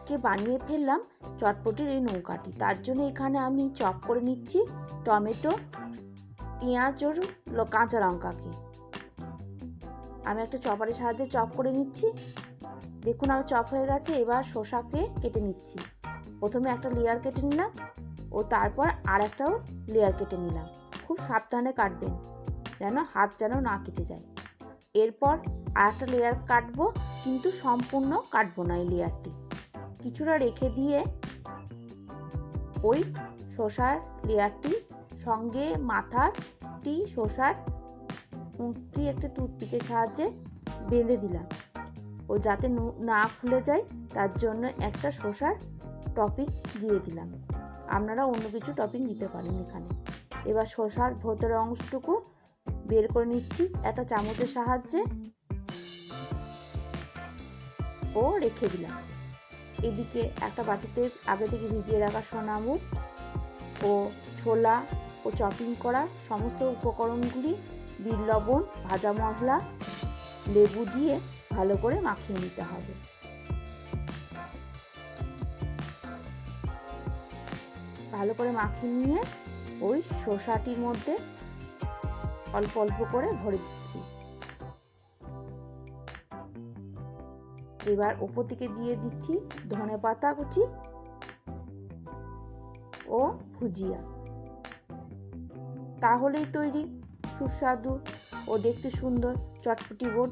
আজকে বানিয়ে ফেললাম চটপটির এই নৌকাটি। তার জন্য এখানে আমি চপ করে নিচ্ছি টমেটো, পেঁয়াজ ও কাঁচা লঙ্কাকে। আমি একটা চপারের সাহায্যে চপ করে নিচ্ছি। দেখুন আমার চপ হয়ে গেছে। এবার শসাকে কেটে নিচ্ছি। প্রথমে একটা লেয়ার কেটে নিলাম ও তারপর আর একটাও লেয়ার কেটে নিলাম। খুব সাবধানে কাটবেন যেন হাত যেন না কেটে যায়। এরপর আর একটা লেয়ার কাটবো, কিন্তু সম্পূর্ণ কাটবো না। এই লেয়ারটি কিছুটা রেখে দিয়ে ওই শসার লেয়ারটি সঙ্গে মাথাটি শসার মুখটি একটা টুথপিকের সাহায্যে বেঁধে দিলাম ও যাতে না খুলে যায় তার জন্য একটা শসার টপিং দিয়ে দিলাম। আপনারা অন্য কিছু টপিং দিতে পারেন এখানে। এবার শসার ভেতরের অংশটুকু বের করে নিচ্ছি একটা চামচের সাহায্যে ও রেখে দিলাম। এদিকে একটা বাটিতে আগে থেকে ভিজিয়ে রাখা সোনামুগ ও ছোলা ও চপিং করা সমস্ত উপকরণগুলি, বিট লবণ, ভাজা মশলা, লেবু দিয়ে ভালো করে মাখিয়ে নিতে হবে। ভালো করে মাখিয়ে নিয়ে ওই শসাটির মধ্যে অল্প অল্প করে ভরে দিচ্ছি। এবার উপর থেকে দিয়ে দিচ্ছি ধনেপাতা কুচি ও ভুজিয়া। তাহলেই তৈরি সুস্বাদু ও দেখতে সুন্দর চটপটি বোট।